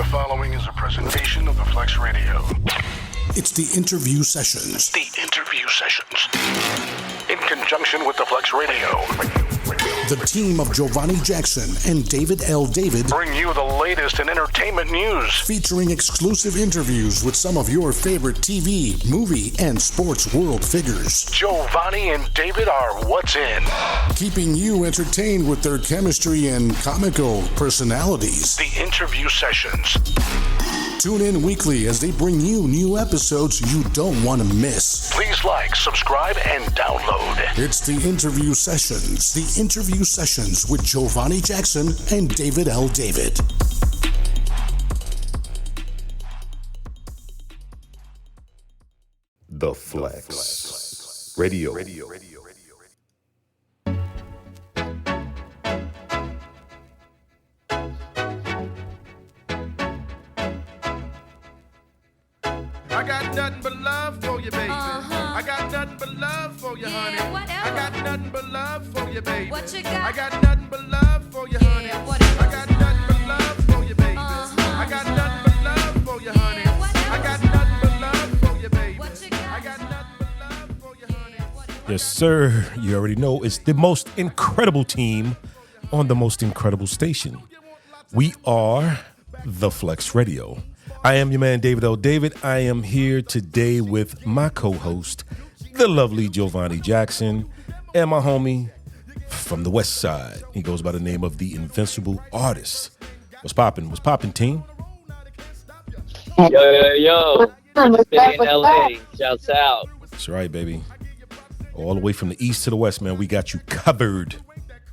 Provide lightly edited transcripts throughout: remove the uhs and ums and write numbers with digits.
The following is a presentation of the Flex Radio. It's the interview sessions. The interview sessions. In conjunction with the Flex Radio. The team of Giovanni Jackson and David L. David bring you the latest in entertainment news. Featuring exclusive interviews with some of your favorite TV, movie, and sports world figures. Giovanni and David are what's in. Keeping you entertained with their chemistry and comical personalities. The interview sessions. Tune in weekly as they bring you new episodes you don't want to miss. Please like, subscribe, and download. It's the interview sessions. The interview sessions with Giovanni Jackson and David L. David. The Flex Radio. I got nothing but love for you, baby. I got nothing but love for you, honey. Whatever. I got nothing but love for you, baby. What you got? I got nothing but love for you, honey. Whatever. I got nothing but love for you, baby. I got nothing but love for you, honey. Whatever. I got nothing but love for you, baby. What you got? I got nothing but love for you, honey. Yes, sir. You already know it's the most incredible team on the most incredible station. We are the Flex Radio. I am your man, David L. David. I am here today with my co-host, the lovely Giovanni Jackson, and my homie from the West Side. He goes by the name of the Invincible Artist. What's poppin'? What's poppin', team? Yo. City in LA. Shouts out. That's right, baby. All the way from the east to the west, man. We got you covered.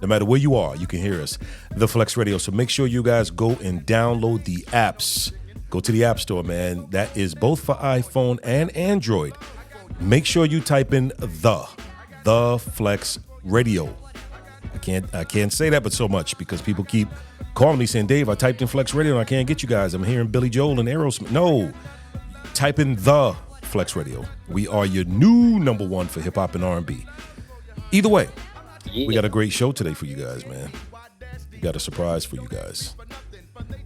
No matter where you are, you can hear us. The Flex Radio. So make sure you guys go and download the apps. Go to the App Store, man. That is both for iPhone and Android. Make sure you type in the Flex Radio. I can't say that but so much because people keep calling me saying, Dave, I typed in Flex Radio and I can't get you guys. I'm hearing Billy Joel and Aerosmith. No, type in the Flex Radio. We are your new number one for hip hop and R&B. Either way, we got a great show today for you guys, man. We got a surprise for you guys.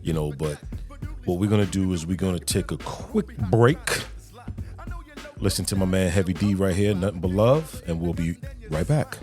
But what we're going to do is we're going to take a quick break. Listen to my man Heavy D right here, Nothing But Love, and we'll be right back.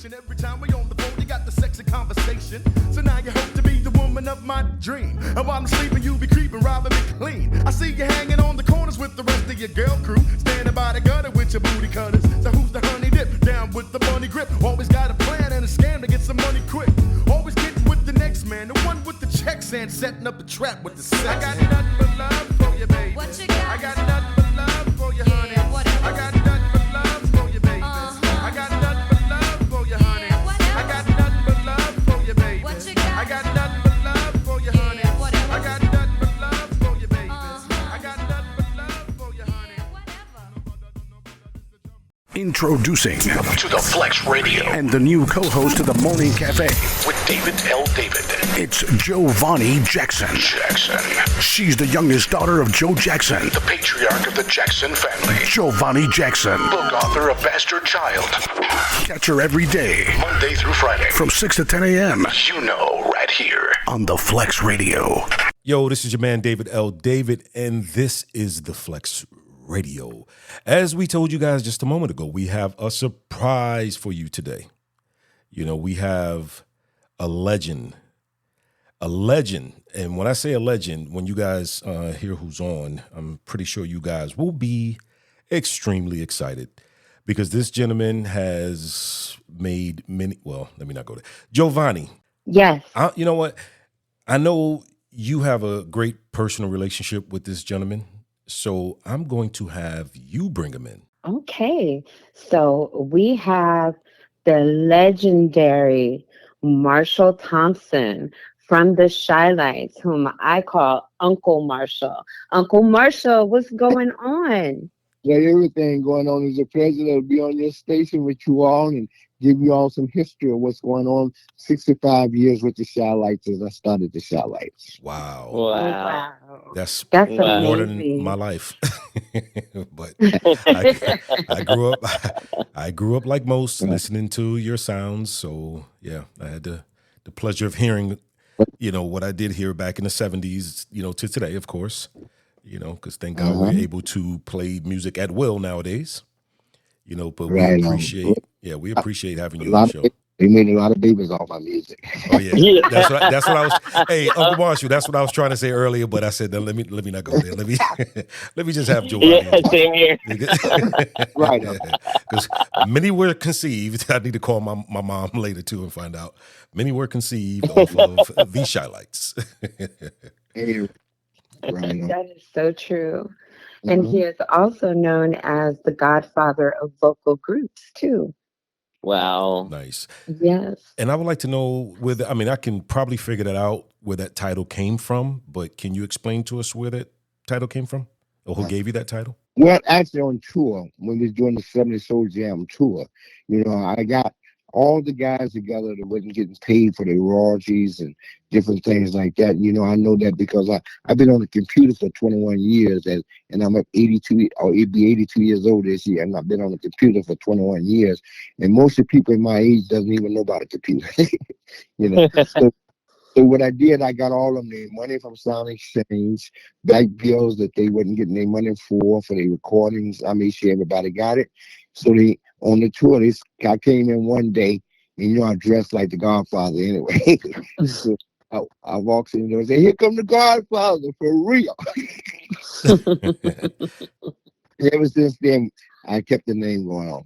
Every time we on the phone, you got the sexy conversation. So now you hope to be the woman of my dream. And while I'm sleeping, you be creeping, robbing me clean. I see you hanging on the corners with the rest of your girl crew, standing by the gutter with your booty cutters. So who's the honey dip? Down with the bunny grip. Always got a plan and a scam to get some money quick. Always getting with the next man, the one with the checks and setting up the trap with the sex. I got nothing but love for you, baby. What you got? I got nothing but love for you, honey. Whatever. I got nothing but love for you, baby. I got nothing but love for you, honey. I got nothing but love for you, baby. What you got? I got nothing but love for you, honey. Whatever. I got nothing but love for you, baby. I got nothing but love for you, honey. Introducing to the Flex Radio And the new co-host of the Morning Cafe. with David L. David. It's Giovanni Jackson. She's the youngest daughter of Joe Jackson. The patriarch of the Jackson family. Giovanni Jackson. Book author of Bastard Child. Catch her every day Monday through Friday. from 6 to 10 a.m. Right here. on the Flex Radio. Yo, this is your man David L. David, and this is the Flex Radio. As we told you guys just a moment ago, we have a surprise for you today. We have a legend. And when I say a legend, when you guys hear who's on, I'm pretty sure you guys will be extremely excited because this gentleman has made many, well, let me not go there. Giovanni. Yes. You know what? I know you have a great personal relationship with this gentleman, so I'm going to have you bring him in. Okay. So we have the legendary Marshall Thompson from the Shylights, whom I call Uncle Marshall. Uncle Marshall, what's going on? Got everything going on. It's a pleasure to be on your station with you all and give you all some history of what's going on. 65 years with the Shylights as I started the Shylights. Wow. Wow. That's That's more amazing. than my life. But I grew up like most listening to your sounds. So yeah, I had the pleasure of hearing what I did here back in the 70s, to today, of course, because thank God we're able to play music at will nowadays, but we Right. appreciate having A you on the lot of show. they made a lot of babies off my music. Oh yeah, Yeah. that's what I was. Hey, Uncle Marshall, that's what I was trying to say earlier, but I said, no, let me not go there. Let me let me just have Giovanni. Yeah, same here. Right. Because many were conceived. I need to call my mom later too and find out. Many were conceived off of these Shylights. Hey, right. That is so true. And he is also known as the godfather of vocal groups, too. Wow. Nice. Yes. And I would like to know I can probably figure that out where that title came from, but can you explain to us where that title came from? Or who gave you that title? Well, actually, on tour, when we was doing the 70 Soul Jam tour, I got all the guys together that wasn't getting paid for their royalties and different things like that. I know that because I've been on the computer for 21 years, and I'm at 82, or it'd be 82 years old this year, and I've been on the computer for 21 years. And most of the people in my age doesn't even know about a computer. So what I did, I got all of them their money from Sound Exchange, back bills that they wasn't getting their money for their recordings. I made sure everybody got it. So on the tour, I came in one day, and I dressed like the Godfather anyway. So I walked in there and said, "Here come the Godfather for real." Ever since then, I kept the name going on.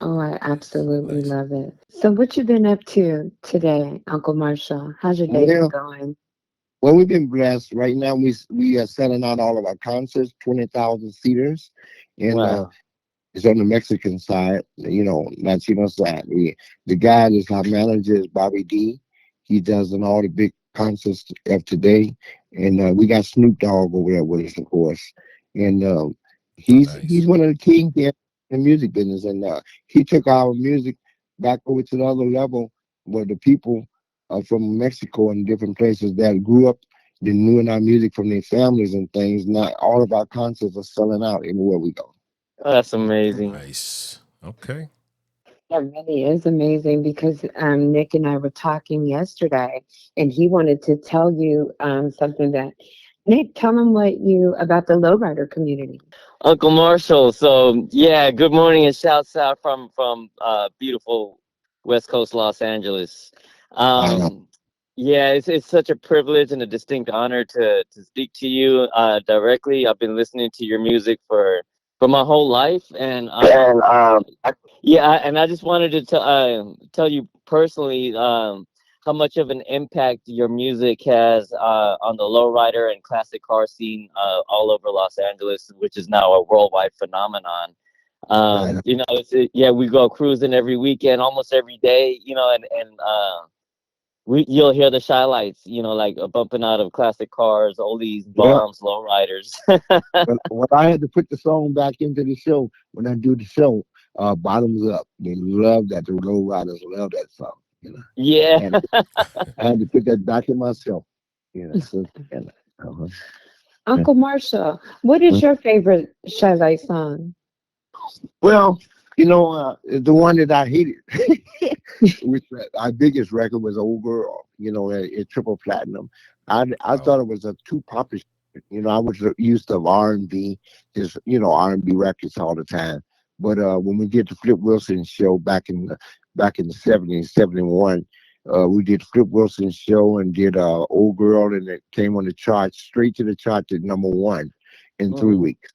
Oh, I absolutely Nice. love it. So what you been up to today, Uncle Marshall? How's your day been going? Well, we've been blessed. Right now, we are selling out all of our concerts, 20,000 seaters, and Wow. it's on the Mexican side, Latino side. The guy that's our manager is Bobby D. He does in all the big concerts of today, and we got Snoop Dogg over there with us, of course, and he's Nice. one of the kings here in the music business, and he took our music back over to the other level where the people from Mexico and different places that grew up, they knew our music from their families and things. Now all of our concerts are selling out everywhere we go. Oh, that's amazing. Nice. Okay. That really is amazing because Nick and I were talking yesterday, and he wanted to tell you something that Nick, tell him about the lowrider community. Uncle Marshall. So yeah, good morning and shouts out from beautiful West Coast Los Angeles. I know. Yeah, it's such a privilege and a distinct honor to speak to you directly. I've been listening to your music for my whole life, and and I just wanted to tell you personally how much of an impact your music has on the lowrider and classic car scene all over Los Angeles, which is now a worldwide phenomenon. Right. We go cruising every weekend, almost every day, you'll hear the shy lights, like bumping out of classic cars, oldies, Yeah. bombs, lowriders. But when I had to put the song back into the show, when I do the show, Bottoms Up, they love that. The Road Riders love that song. Yeah. And I had to put that back in myself. So, uh-huh. Uncle Marshall, what is your favorite Shy Light song? Well, the one that I hated, which our biggest record was Old Girl, at triple platinum. I Wow. thought it was too popular. I was used to R&B, just, R&B records all the time. But when we did the Flip Wilson show back in the 70s, 71, we did Flip Wilson show and did Old Girl, and it came on the charts, straight to the chart at #1 in 3 weeks.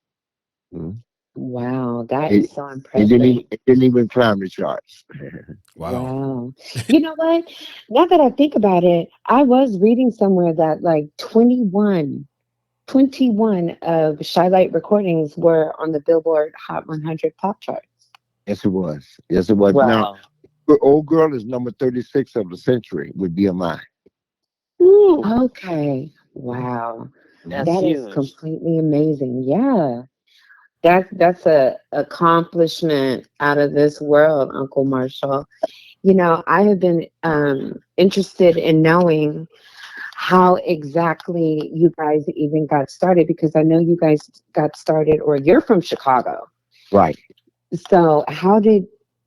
Mhm. Wow, that It, is so it impressive. it didn't even climb the charts. Wow. Wow. You know what? Now that I think about it, I was reading somewhere that like 21 of Shy Light recordings were on the Billboard Hot 100 pop charts. Yes, it was. Yes, it was. Now, Wow. Old Girl is number 36 of the century with BMI. Woo. Okay. Wow. That's That is huge. completely amazing. Yeah. That's a accomplishment out of this world, Uncle Marshall. I have been interested in knowing how exactly you guys even got started because I know you guys got started, or you're from Chicago. Right. So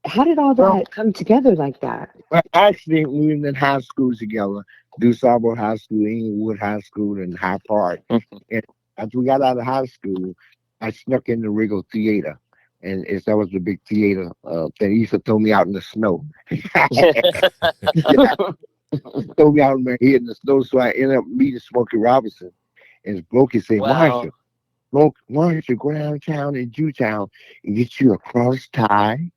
How did all Well, that come together like that? well, actually, we were in high school together. DuSable High School, Inglewood High School, and High Park. And after we got out of high school, I snuck in the Regal Theater. And that was the big theater thing. He used to throw me out in the snow. Yeah, throw me out in my head in the snow. So I ended up meeting Smokey Robinson. And Smokey said, Wow. Marshall, Smoke, why don't you go downtown in Jewtown and get you a cross tie,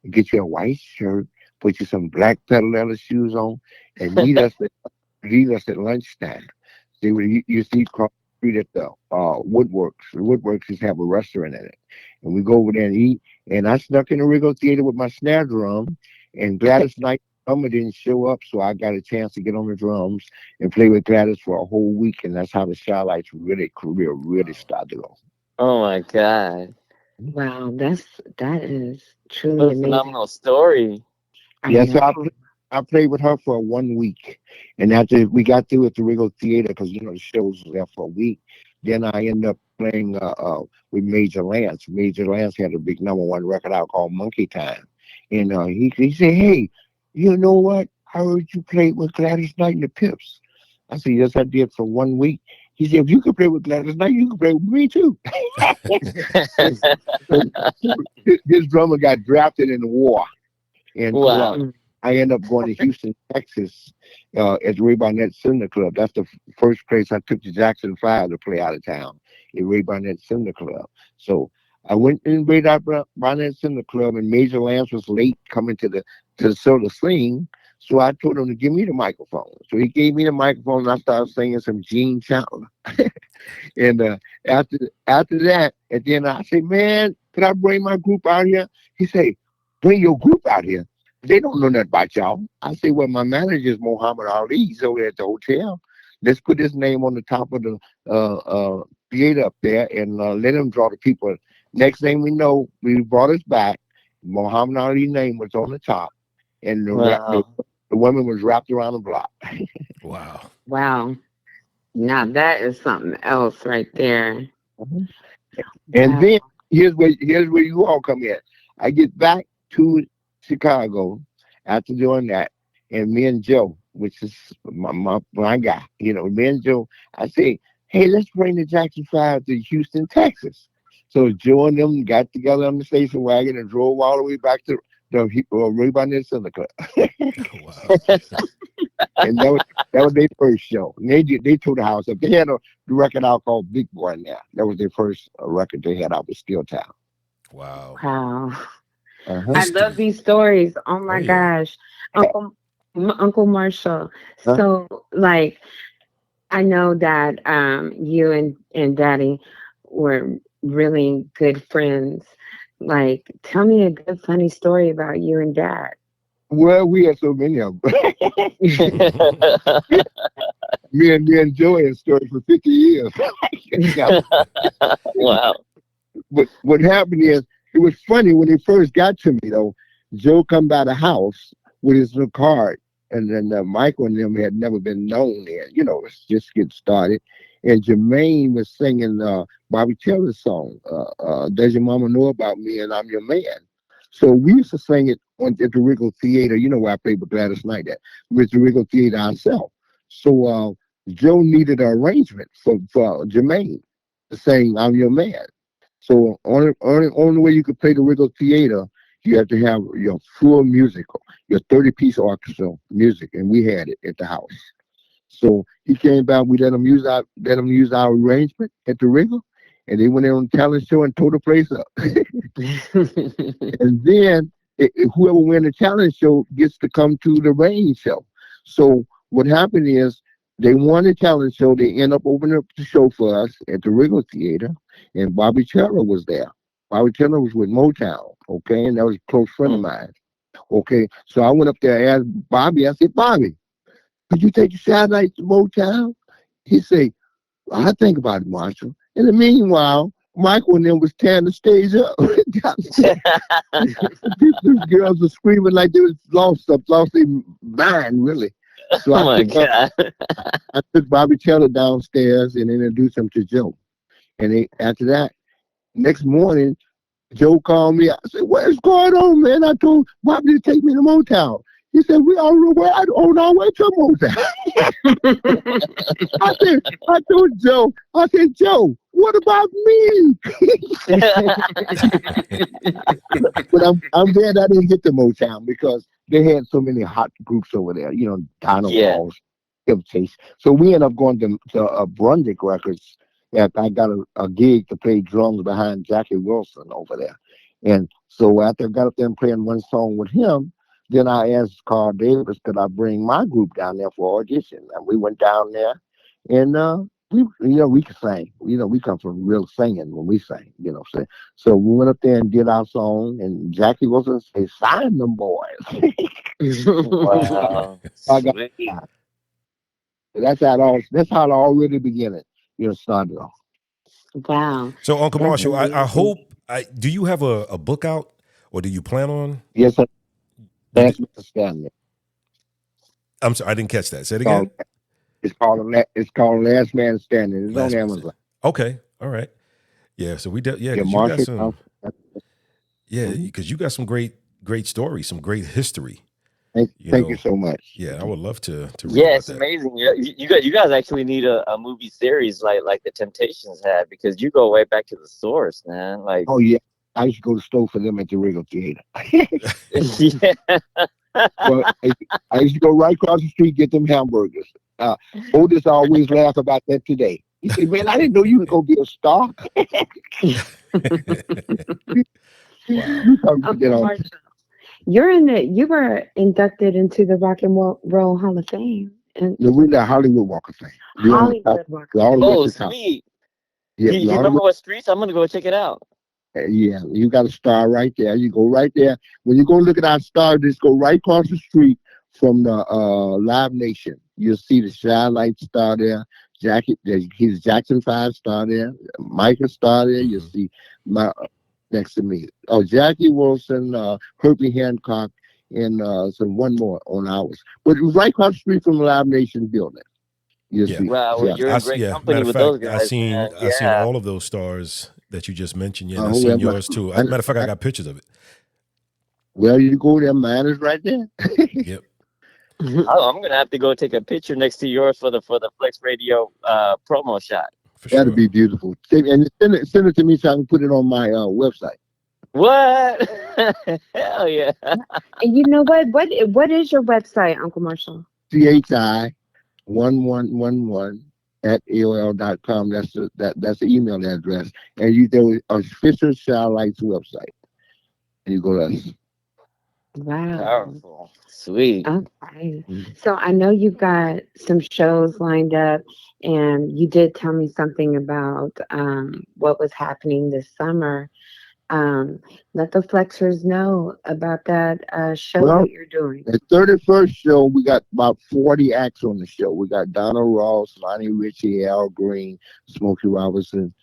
and get you a white shirt, put you some black pedal leather shoes on, and meet us at lunchtime. See, when you see cross the street at the Woodworks. The Woodworks just have a restaurant in it. And we go over there and eat. And I snuck in the Rigo Theater with my snare drum. And Gladys Knight Summer didn't show up, so I got a chance to get on the drums and play with Gladys for a whole week. And that's how the Shylights career really started off. Oh my God. Wow, that is truly What a amazing. phenomenal story. I Yeah, so know. I played with her for 1 week, and after we got through at the Regal Theater, because the shows was there for a week, then I ended up playing with Major Lance. Major Lance had a big #1 record out called Monkey Time, and he said, "Hey, you know what? I heard you played with Gladys Knight and the Pips." I said, "Yes, I did for 1 week." He said, "If you can play with Gladys Knight, you can play with me too." His drummer got drafted in the war. And so Wow. I ended up going to Houston, Texas, at the Ray Barnett Cinder Club. That's the first place I took the Jackson 5 to play out of town, at Ray Barnett Cinder Club. So I went in Barnett Cinder Club, and Major Lance was late coming to the Soda Sling. So I told him to give me the microphone. So he gave me the microphone, and I started singing some Gene Chandler. And after that, and then I said, "Man, could I bring my group out here?" He said, "Bring your group out here. They don't know nothing about y'all." I said, "Well, my manager is Muhammad Ali. He's over there at the hotel. Let's put his name on the top of the theater up there, and let him draw the people." Next thing we know, we brought us back. Muhammad Ali's name was on the top, and Wow. the woman was wrapped around the block. Wow. Wow. Now that is something else right there. And Wow. then here's where you all come in. I get back to Chicago after doing that, and me and Joe, which is my guy, me and Joe, I say, "Hey, let's bring the Jackson 5 to Houston, Texas." So Joe and them got together on the station wagon and drove all the way back to the Ray Barnett Center Club. Wow. And that was their first show. And they tore the house up. They had the record out called Big Boy now. That was their first record they had out with Steel Town. Wow. Wow. Uh-huh. I love History. these stories. Oh Oh my yeah. gosh. Uncle Marshall. Huh? So like I know that you and Daddy were really good friends. Like tell me a good funny story about you and Dad. Well, we had so many of them. Me and Joey had stories for 50 years. Yeah. Wow. But what happened is, it was funny when they first got to me, though. Joe come by the house with his little card, and then Michael and them had never been known there. It's just getting started. And Jermaine was singing Bobby Taylor's song, "Does Your Mama Know About Me and I'm Your Man?" So we used to sing it at the Regal Theater, where I played with Gladys Knight at, with the Regal Theater ourselves. So Joe needed an arrangement for Jermaine to sing "I'm Your Man." So only way you could play the Regal Theater, you have to have your full musical, your 30-piece orchestra music, and we had it at the house. So he came back. We let him use our arrangement at the Regal, and they went in on the talent show and tore the place up. And then whoever wins the talent show gets to come to the rain show. So what happened is, they won the talent show. They end up opening up the show for us at the Regal Theater, and Bobby Taylor was there. Bobby Taylor was with Motown, okay, and that was a close friend of Mm. mine. Okay, so I went up there and asked Bobby. I said, "Bobby, could you take the satellites to Motown?" He said, "I think about it, Marshall." In the meanwhile, Michael and them was tearing the stage up. These girls were screaming like they was lost their mind, really. So Oh my God. I took Bobby Taylor downstairs and introduced him to Joe. And after that, next morning, Joe called me. I said, "What's going on, man?" I told Bobby to take me to Motown. He said, "We on our way to Motown." I told Joe, I said, "Joe, what about me?" But I'm glad I didn't get to Motown because they had so many hot groups over there. Dino Yeah. Walls, Chase. So we ended up going to Brunswick Records. And I got a gig to play drums behind Jackie Wilson over there. And so after I got up there and playing one song with him, then I asked Carl Davis, could I bring my group down there for audition? And we went down there, and we can sing. We come from real singing when we sing. So we went up there and did our song, and Jackie Wilson said, "Sign them boys." Wow. I got Sweet. that's how it all really began. Started off. Wow. So, Uncle That's Marshall, I amazing. hope. Do you have a book out, or do you plan on? Yes, sir. You That's do, Mr. Stanley. I'm sorry, I didn't catch that. Say it Called, again. it's called Last Man Standing. It's on Last man said. Amazon. Okay, all right. Yeah, so yeah, Yeah, because you got Marshall some. Thompson. Yeah, Mhm. because you got some great stories, some great history. Thank you so much. Yeah, I would love to read Yeah, about it's that. amazing. You guys actually need a movie series like the Temptations had, because you go way back to the source, man. Like, Oh yeah, I used to go to store for them at the Regal Theater. yeah. Well, I used to go right across the street get them hamburgers. Otis always laugh about that today. He said, "Man, I didn't know you could go be a star." Wow. You talking about that Uncle all Marshall, you were inducted into the Rock and Roll Hall of Fame and we're the Hollywood Walk of Fame. We're on the top. Hollywood Walk We're of all the way Fame. Oh, to the top. sweet. Yeah, You we're all the remember way. what streets? I'm gonna go check it out. Yeah, you got a star right there. You go right there. When you go look at our star, just go right across the street from the Live Nation. You'll see the Shy Light star there. He's Jackson 5 star there. Micah star there. You'll Hmm. see my next to me. Oh, Jackie Wilson, Herbie Hancock, and one more on ours. But it was right across the street from the Live Nation building. You'll Yeah. see. Wow, well, Yeah. you're in great Yeah. Matter company of with those fact, guys, man. I seen Yeah. all of those stars that you just mentioned. Yeah, and I Well, seen yours too. I, Matter of fact, I got pictures of it. well, you go there, mine is right there. Yep. Oh, I'm gonna have to go take a picture next to yours for the Flex Radio promo shot. For That'd sure. be beautiful. And send it to me so I can put it on my website. What? Hell yeah. And you know what is your website, Uncle Marshall? CHI1111 at AOL.com. That's the email address. And you do official Shy Lights website. And you go to us. Wow. Powerful. Sweet. Okay. So I know you've got some shows lined up, and you did tell me something about what was happening this summer. Let the Flexers know about that show Well, that you're doing. the 31st show, we got about 40 acts on the show. We got Donna Ross, Lonnie Ritchie, Al Green, Smokey Robinson,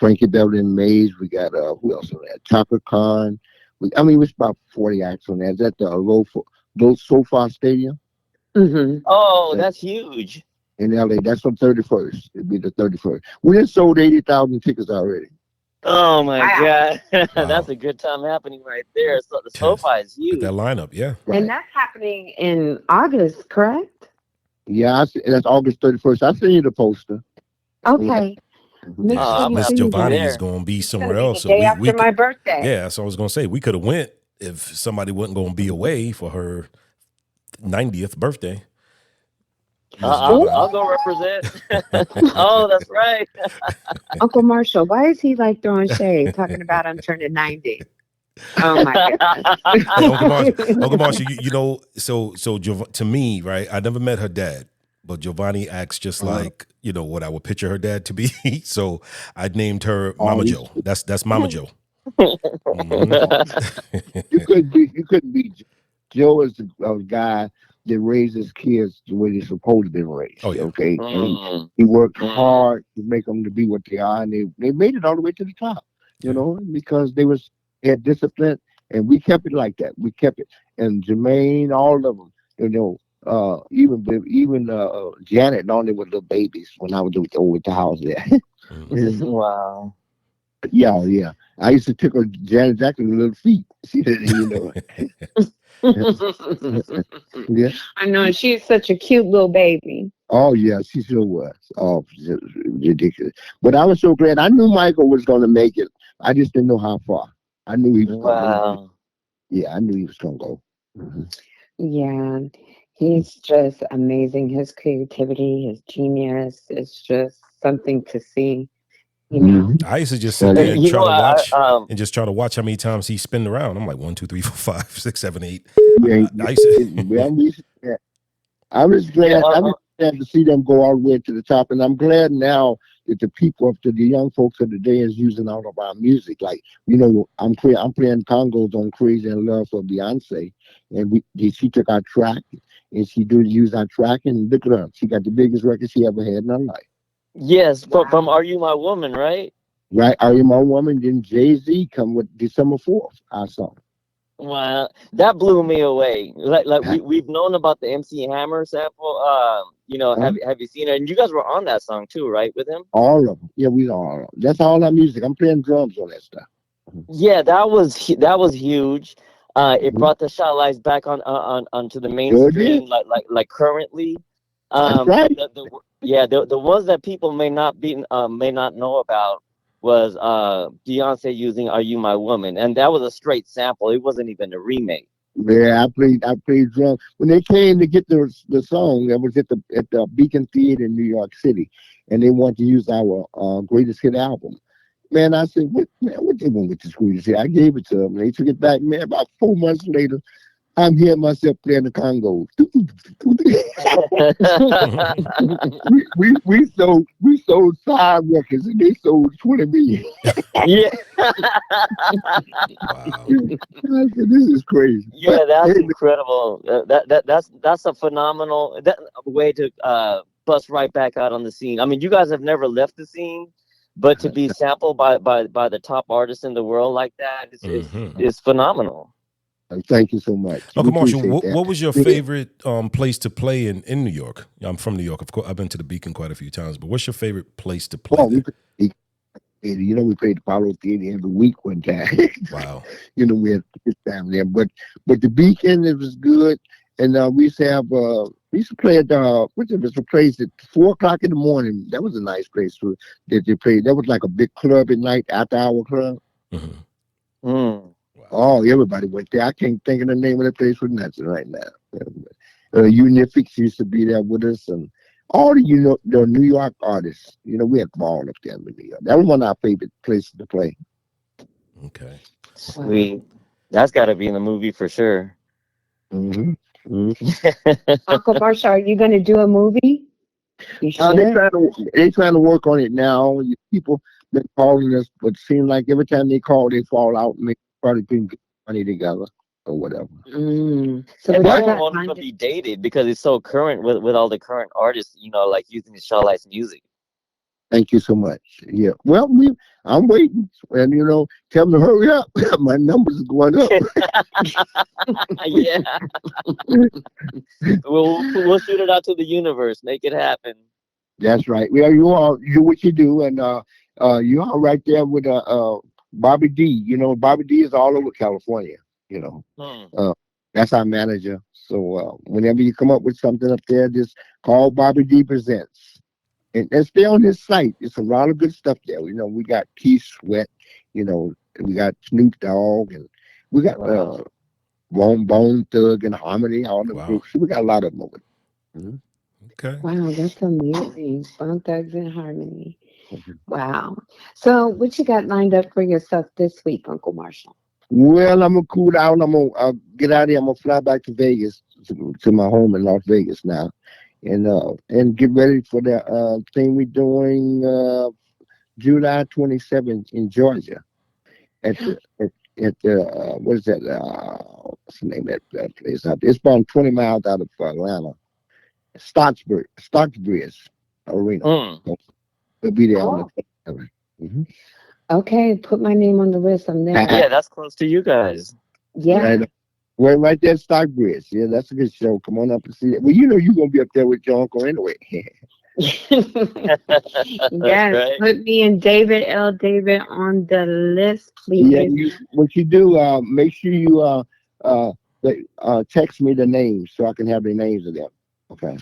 Frankie Beverly Mays. We got who else on there? Chaka Khan. It's about 40 acts on there. Is that the SoFi Stadium Mm-hmm. Oh, that's huge. in LA? That's on 31st. It'd be the 31st. We just sold 80,000 tickets already. Oh my Wow. God. Wow. That's a good time happening right there. So the Yes. SoFi is Look at that huge. lineup. Yeah. Right. And that's happening in August, correct? Yeah, that's August 31st. I seen you the poster. Okay. Make Yeah, sure I'm you gonna Miss have send to me be that. Giovanni is there. going to be It's gonna somewhere be the else, so day we after could. my birthday. Yeah, that's what I was going to say. We could have went if somebody wasn't going to be away for her 90th birthday. Miss I'll Giovanni. go represent. Oh, that's right. Uncle Marshall, why is he like throwing shade, talking about I'm turning 90? Oh my Hey, Uncle goodness. Marshall, to me, right? I never met her dad, but Giovanni acts just Uh, like what I would picture her dad to be. So I named her oh, Mama you, Joe. That's Mama Joe. Hmm. oh, you couldn't be. Joe is a guy that raises kids the way they're supposed to be raised. Oh yeah. Okay, and Mm, he worked mm. hard to make them to be what they are, and they made it all the way to the top. Yeah. Because they had discipline, and we kept it like that. We kept it, and Jermaine, all of them, even Janet and all them were little babies when I was over at the house there. Mhm. Wow. Yeah, yeah. I used to tickle Janet Jackson's little feet. She didn't, yeah. I know she's such a cute little baby. Oh yeah, she sure was. Oh, just ridiculous. But I was so glad. I knew Michael was going to make it. I just didn't know how far. I knew he was going. Wow. Yeah, I knew he was going to go. Yeah, he's just amazing. His creativity, his genius is just something to see. You know. Mhm. I used to just sit there and You try know, to watch I and just try to watch how many times he spin around. I'm like 1, 2, 3, 4, 5, 6, 7, 8. Yeah, I used well, to. I was yeah, glad. I was glad to see them go all the way to the top, and I'm glad now that the people up to the young folks of the day is using all of our music. Like I'm playing congos on "Crazy in Love" for Beyonce, and she took our track and she did use our track, and look at her, she got the biggest record she ever had in her life. yes, from Wow. "Are You My Woman," right? Right? Are You My Woman? Then Jay-Z come with December 4th, our song. Wow, that blew me away. Like we've known about the MC Hammer sample. Huh? Have you seen it? And you guys were on that song too, right, with him? All of them. Yeah, we all. That's all our music. I'm playing drums on that stuff. Yeah, that was huge. It Mhm. brought the Shot Lights back on onto the Sure did. mainstream, like currently. That's right. The ones that people may not know about was Beyonce using "Are You My Woman," and that was a straight sample. It wasn't even a remake. Yeah, I played drums when they came to get the song. That was at the Beacon Theater in New York City, and they wanted to use our greatest hit album. Man, I said, what they want with this greatest hit? I gave it to them. They took it back. Man, about 4 months later, I'm hearing myself playing the Congo. we sold 5 records and they sold 20 million. Yeah, Wow. I said, this is crazy. But yeah, that's hey, incredible. That's a phenomenal way to bust right back out on the scene. I mean, you guys have never left the scene, but to be sampled by the top artists in the world like that is phenomenal. thank you so much. We Uncle Marshall, appreciate what that. was your favorite place to play in New York? I'm from New York, of course. I've been to the Beacon quite a few times, but what's your favorite place to play Oh, there? we played the Apollo Theater every week one time. Wow. We had a good time there. But the Beacon, it was good. And we used to play at which was a place at 4 o'clock in the morning. That was a nice place that they played. That was like a big club at night, after hour club. Hmm. Mm. Wow. Oh, everybody went there. I can't think of the name of the place for nothing right now. Unifix used to be there with us, and all the New York artists. We had ball up there in New York. That was one of our favorite places to play. Okay. Sweet. That's got to be in the movie for sure. Hmm. Hmm. Uncle Marsha, are you going to do a movie? You They should. trying to work on it now. People been calling us, but it seems like every time they call, they fall out and they probably couldn't get money together or whatever. So And what that you one got won't lined even up? be dated because it's so current with all the current artists, like using the Shaw Lights music. Thank you so much. Yeah. Well, I'm waiting, and tell them to hurry up. My numbers are going up. Yeah. We'll shoot it out to the universe, make it happen. That's right. Well, you do what you do, and you are right there with Bobby D. Bobby D is all over California. You know, Hmm. uh, that's our manager. So whenever you come up with something up there, just call Bobby D Presents, and stay on his site. It's a lot of good stuff there. We got Keith Sweat. We got Snoop Dogg, and we got Wow. Bone Thug and Harmony. All them Wow. groups. We got a lot of them over there. Okay. Wow, that's amazing. Bone Thugs in Harmony. Mhm. Wow. So what you got lined up for yourself this week, Uncle Marshall? Well, I'm gonna cool down. I'm gonna get out of here. I'm gonna fly back to Vegas to my home in Las Vegas now, and get ready for the thing we're doing July 27th in Georgia at the what is that? What's the name of that place out there? It's about 20 miles out of Atlanta. Stocksbridge Arena. Mm. So we'll be there on Oh, the 27th. Mhm. okay. Put my name on the list. I'm there. Yeah, that's close to you guys. Yeah. Right. Right there at Stockbridge. Yeah, that's a good show. Come on up and see it. Well, you know you're gonna be up there with your uncle anyway. That's Yes, right. put me and David L. David on the list, Yeah, please. what you do, make sure you uh, text me the names so I can have the names of them. Okay.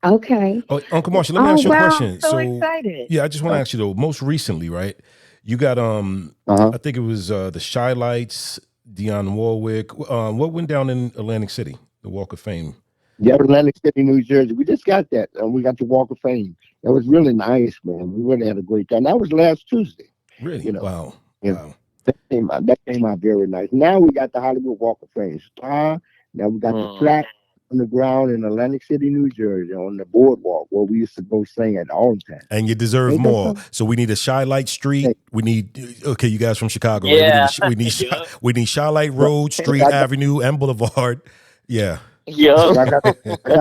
Okay. Oh, Uncle Marshall, let me Oh ask you a wow, I'm question. so So, excited. yeah, I just want to ask you though. Most recently, right? You got Uh-huh. I think it was the Shy Lights, Dionne Warwick. What went down in Atlantic City, the Walk of Fame? Yeah, Atlantic City, New Jersey. We just got that. We got the Walk of Fame. It was really nice, man. We really had a great time. That was last Tuesday. Really? You know, Wow, you know wow. that came out very nice. Now we got the Hollywood Walk of Fame star. Now we got the Mm. plaque on the ground in Atlantic City, New Jersey, on the boardwalk where we used to go sing at all the time. And you deserve Ain't that more. something? So we need a Shy Light Hey, Street. We need okay, you guys from Chicago, right? Yeah. We need Yup. we need Shy Light right. Road, Street, I got, Avenue, and Boulevard. Yeah, Yup. I got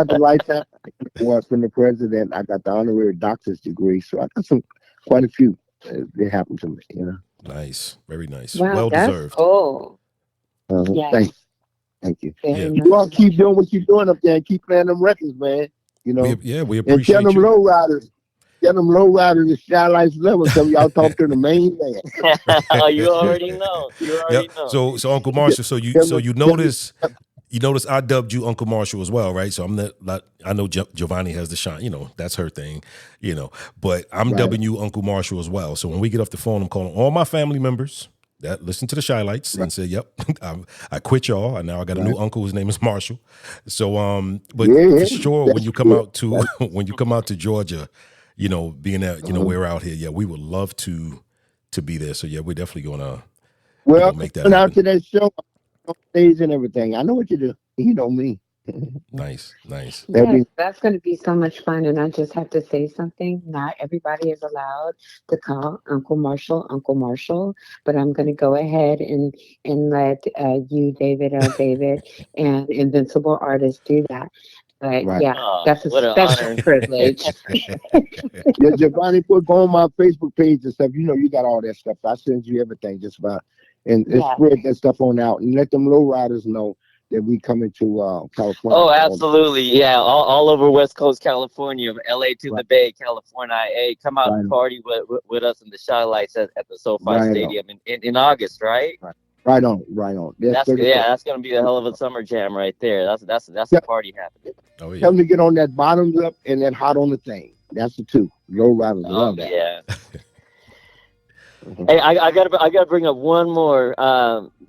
the lifetime award from the president. I got the honorary doctor's degree. So I got quite a few. That happened to me. nice, very nice, Wow, well that's deserved. cool. Yes, Thanks. Thank you. Yeah, very You much all so. keep doing what you're doing up there and keep playing them records, man. we And tell appreciate them you. low riders, the Shy Lights level. So y'all talk to the main man. Oh, you already know. You Yep. already know. So Uncle Marshall, so you Tell so them, you tell them, notice I dubbed you Uncle Marshall as well, right? So I'm not I know Giovanni has the shine, that's her thing, but I'm right, dubbing you Uncle Marshall as well. So when we get off the phone, I'm calling all my family members that listen to the Shy Lights right, and say, "Yep, I quit y'all, and now I got a new right. uncle. His name is Marshall." So, but Yeah, for yeah, sure, when that's you come good. out to That's, when you come out to Georgia, being that uh, we're out here, yeah, we would love to be there. So yeah, we're definitely gonna well, come make that on out happen. to that show on stage and everything. I know what you do. You know me. Nice, nice. That'd Yes, be that's going to be so much fun. And I just have to say something. Not everybody is allowed to call Uncle Marshall, but I'm going to go ahead and let you, David L. David, and Invincible Artists do that. But right. yeah, Oh, that's a what an special honor. privilege. Yeah, Giovanni, go on my Facebook page and stuff. You know, you got all that stuff. I send you everything just about, and Yes. spread that stuff on out and let them low riders know that we coming to California. Oh, absolutely. Yeah, all over West Coast California, LA to Right, the Bay, California. Hey, come out and right, party with us in the Shy Lights at the SoFi right on, Stadium in August, right? right, right on, right on. That's That's 31st. that's gonna be a hell of a summer jam right there. That's a Tell, party happening. Oh tell yeah. them to get on that bottoms up and that hot on the thing. That's the two. Low riders Oh love that. yeah. Mhm. Hey, I gotta bring up one more.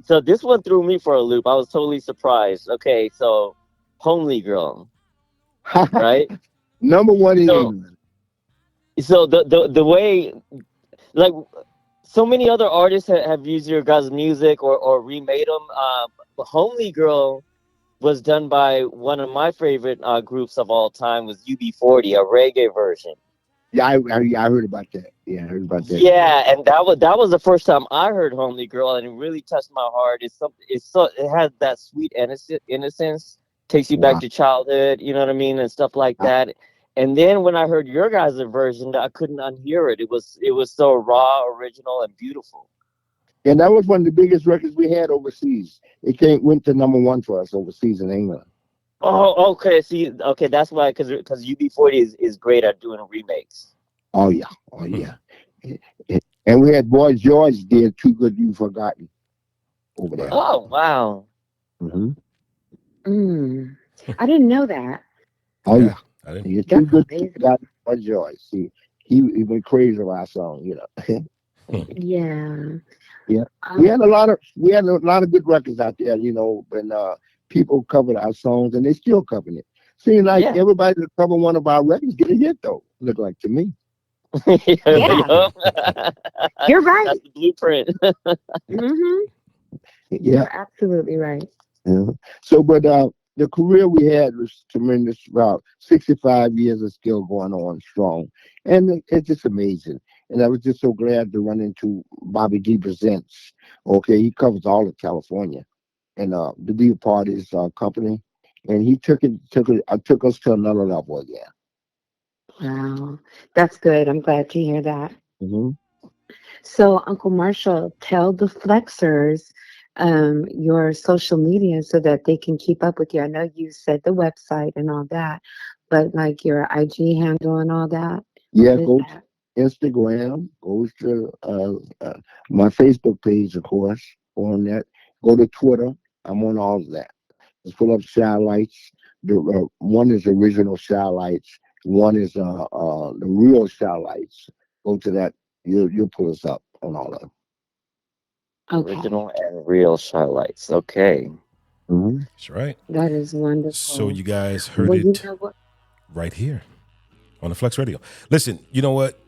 So this one threw me for a loop. I was totally surprised. Okay, so Homely Girl, right? Number one in So England. the way, like, so many other artists have used your guys' music or remade them. But Homely Girl was done by one of my favorite groups of all time, was UB40, a reggae version. Yeah, I heard about that. Yeah, I heard about that. Yeah, and that was the first time I heard "Homely Girl," and it really touched my heart. It has that sweet innocence, takes you back Wow. to childhood. You know what I mean, and stuff like I, that. And then when I heard your guys' version, I couldn't unhear it. It was so raw, original, and beautiful. and that was one of the biggest records we had overseas. Went to number one for us overseas in England. Oh, okay. See, okay, that's why, because UB40 is great at doing remakes. Oh yeah, oh yeah. And we had Boy George did "Too Good You Forgotten" over there. Wow. Oh, wow. Hmm. Mm, I didn't know that. Oh Yeah. yeah, I didn't. yeah. That's "Too Good You amazing. Forgotten" Boy George. See, he went crazy over our song. Yeah. Yeah, Um, we had a lot of good records out there. And people covered our songs, and they still covering it. Seems like Yeah. everybody that cover one of our records get a hit though. Look like to me. yeah, Yup. you're right. That's the blueprint. Hmm. Yeah. You're absolutely right. Yeah. So, but the career we had was tremendous. About 65 years is still going on strong, and it's just amazing. And I was just so glad to run into Bobby D Presents. Okay, he covers all of California, and to be a part of his company, and he took us to another level again. Wow. That's good. I'm glad to hear that. Hmm. So, Uncle Marshall, tell the flexers your social media so that they can keep up with you? I know you said the website and all that, but like your IG handle and all that. Yeah, What is go that? to Instagram, goes to my Facebook page, of course, on that. Go to Twitter. I'm on all of that. Just pull up Shy Lights. One is original Shy Lights. One is the real Shy Lights. Go to that. You'll pull us up on all of them. Okay, Original and real highlights. Okay. Mm-hmm. That's right. that is wonderful. So you guys heard Well, you it know what? right here on the Flex Radio. Listen, you know what?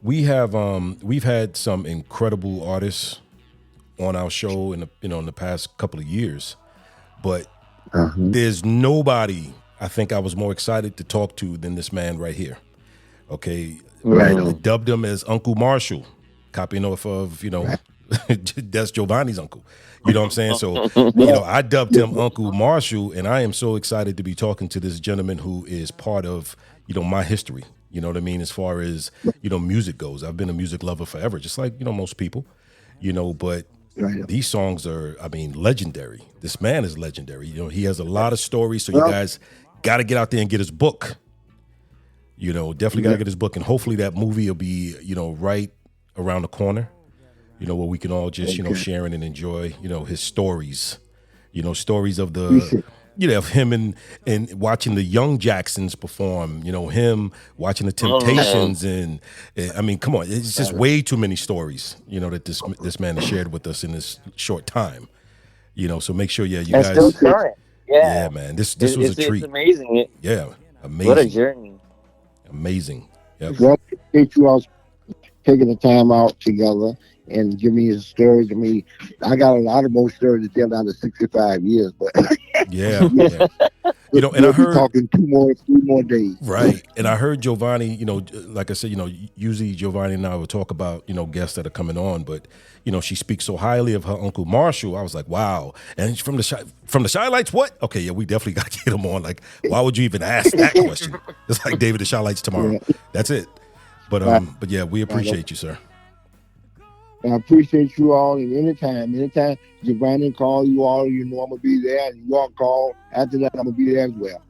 We've had some incredible artists on our show in the past couple of years, but there's nobody I think I was more excited to talk to than this man right here. Okay, Right. I dubbed him as Uncle Marshall, copying off of that's Giovanni's uncle. You know what I'm saying? So I dubbed him Uncle Marshall, and I am so excited to be talking to this gentleman who is part of my history. You know what I mean? As far as music goes, I've been a music lover forever, just like most people. But Right. these songs are, legendary. This man is legendary. He has a lot of stories. So you guys got to get out there and get his book. Definitely got to get his book, and hopefully that movie will be, right around the corner. Where we can all just, share and enjoy, his stories. Stories of the, of him and watching the young Jacksons perform. Him watching the Temptations, and I mean, come on, it's just way too many stories. That this man has shared with us in this short time. So make sure, you And guys. still current. Yeah. Yeah, man, this was a treat. It's amazing. Yeah, amazing. What a journey. Amazing. Yep. Well, appreciate you all taking the time out together and give me his stories. I mean, I got a lot of more stories to tell down to 65 years, but Yeah. And we'll I heard be talking three more days. right, and I heard Giovanni. Like I said, usually Giovanni and I will talk about guests that are coming on, but she speaks so highly of her Uncle Marshall. I was like, wow. And from the Shy Lights, what? Okay, yeah, we definitely got to get him on. Like, why would you even ask that question? It's like David the Shy Lights tomorrow. Yeah. That's it. But yeah, we appreciate you, sir. I appreciate you all, and anytime Giovanni call you all, I'm gonna be there, and you all call after that, I'm gonna be there as well.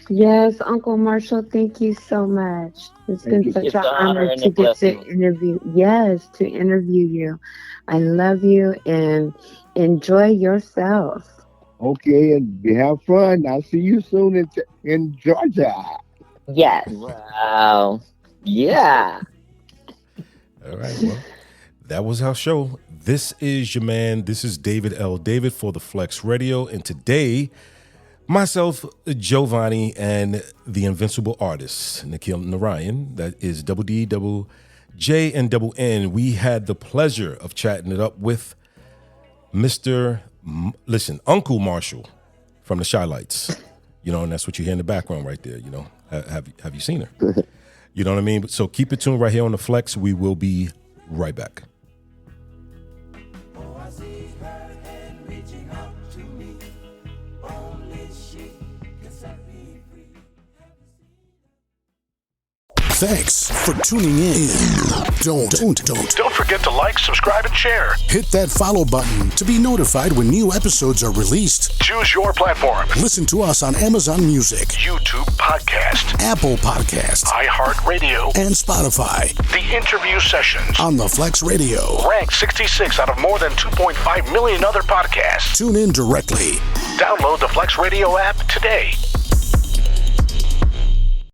Yes, Uncle Marshall, thank you so much. It's been such It's an an honor honor and to a get to blessing. interview. Yes, to interview you. I love you, and enjoy yourself. Okay, and have fun. I'll see you soon in Georgia. Yes. Wow. Yeah. All right, well, that was our show. This is your man. This is David L. David for the Flex Radio, and today, myself, Giovanni, and the Invincible Artist, Nikhil Narayan, that is double D, double J, and double N. We had the pleasure of chatting it up with Uncle Marshall from the Shy Lights. And that's what you hear in the background right there. Have you seen her? You know what I mean? So keep it tuned right here on the Flex. We will be right back. Thanks for tuning in. Don't Don't forget to like, subscribe, and share. hit that follow button to be notified when new episodes are released. Choose your platform. Listen to us on Amazon Music, YouTube Podcast, Apple Podcasts, iHeartRadio, and Spotify The Interview Sessions. on the Flex Radio. Ranked 66 out of more than 2.5 million other podcasts. Tune in directly. Download the Flex Radio app today.